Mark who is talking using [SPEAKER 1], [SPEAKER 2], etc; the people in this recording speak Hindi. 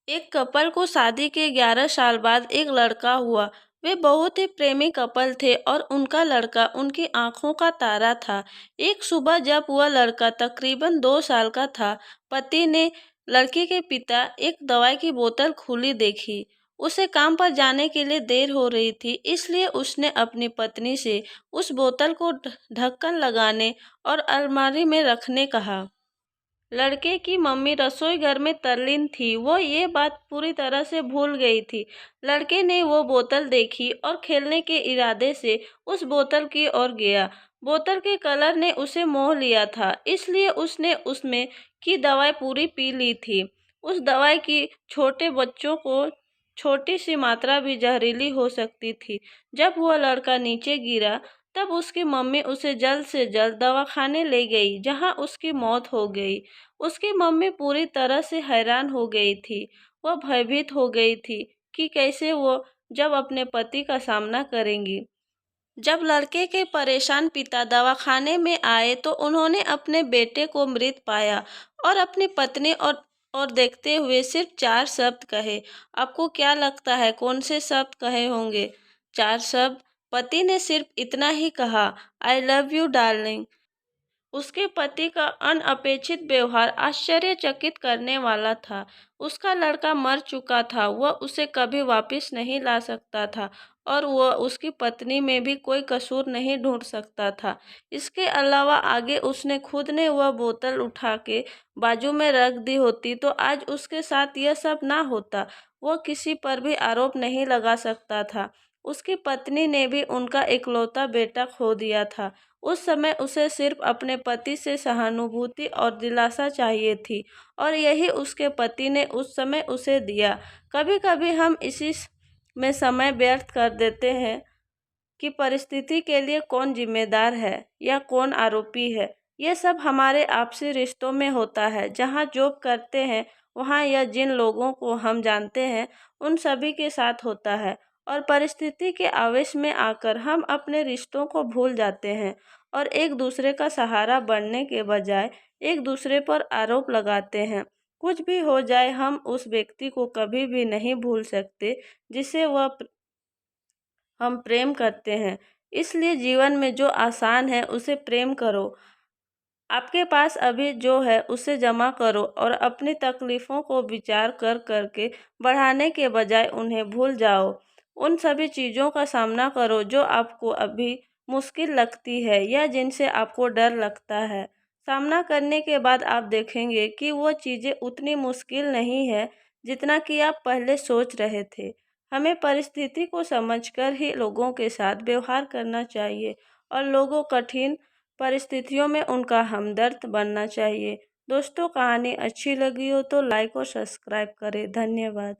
[SPEAKER 1] एक कपल को शादी के 11 साल बाद एक लड़का हुआ। वे बहुत ही प्रेमी कपल थे और उनका लड़का उनकी आंखों का तारा था। एक सुबह जब वह लड़का तकरीबन 2 साल का था, पति ने लड़के के पिता एक दवाई की बोतल खुली देखी। उसे काम पर जाने के लिए देर हो रही थी, इसलिए उसने अपनी पत्नी से उस बोतल को ढक्कन लगाने और अलमारी में रखने कहा। लड़के की मम्मी रसोई घर में तल्लीन थी। वो ये बात पूरी तरह से भूल गई थी। लड़के ने वो बोतल देखी और खेलने के इरादे से उस बोतल की ओर गया। बोतल के कलर ने उसे मोह लिया था, इसलिए उसने उसमें की दवाई पूरी पी ली थी। उस दवाई की छोटे बच्चों को छोटी सी मात्रा भी जहरीली हो सकती थी। जब वह लड़का नीचे गिरा, तब उसकी मम्मी उसे जल्द से जल्द दवाखाने ले गई, जहां उसकी मौत हो गई। उसकी मम्मी पूरी तरह से हैरान हो गई थी। वह भयभीत हो गई थी कि कैसे वो जब अपने पति का सामना करेंगी। जब लड़के के परेशान पिता दवाखाने में आए तो उन्होंने अपने बेटे को मृत पाया और अपनी पत्नी और देखते हुए सिर्फ 4 शब्द कहे। आपको क्या लगता है कौन से शब्द कहे होंगे? 4 शब्द। पति ने सिर्फ इतना ही कहा, आई लव यू डार्लिंग। उसके पति का अनअपेक्षित व्यवहार आश्चर्यचकित करने वाला था। उसका लड़का मर चुका था, वह उसे कभी वापस नहीं ला सकता था और वह उसकी पत्नी में भी कोई कसूर नहीं ढूंढ सकता था। इसके अलावा आगे उसने खुद ने वह बोतल उठा के बाजू में रख दी होती तो आज उसके साथ यह सब ना होता। वह किसी पर भी आरोप नहीं लगा सकता था। उसकी पत्नी ने भी उनका इकलौता बेटा खो दिया था। उस समय उसे सिर्फ अपने पति से सहानुभूति और दिलासा चाहिए थी और यही उसके पति ने उस समय उसे दिया। कभी कभी हम इसी में समय व्यर्थ कर देते हैं कि परिस्थिति के लिए कौन जिम्मेदार है या कौन आरोपी है। ये सब हमारे आपसी रिश्तों में होता है। जहाँ जॉब करते हैं वहाँ या जिन लोगों को हम जानते हैं उन सभी के साथ होता है और परिस्थिति के आवेश में आकर हम अपने रिश्तों को भूल जाते हैं और एक दूसरे का सहारा बनने के बजाय एक दूसरे पर आरोप लगाते हैं। कुछ भी हो जाए, हम उस व्यक्ति को कभी भी नहीं भूल सकते जिसे हम प्रेम करते हैं। इसलिए जीवन में जो आसान है उसे प्रेम करो। आपके पास अभी जो है उसे जमा करो और अपनी तकलीफ़ों को विचार कर करके बढ़ाने के बजाय उन्हें भूल जाओ। उन सभी चीज़ों का सामना करो जो आपको अभी मुश्किल लगती है या जिनसे आपको डर लगता है। सामना करने के बाद आप देखेंगे कि वो चीज़ें उतनी मुश्किल नहीं है जितना कि आप पहले सोच रहे थे। हमें परिस्थिति को समझकर ही लोगों के साथ व्यवहार करना चाहिए और लोगों कठिन परिस्थितियों में उनका हमदर्द बनना चाहिए। दोस्तों, कहानी अच्छी लगी हो तो लाइक और सब्सक्राइब करें। धन्यवाद।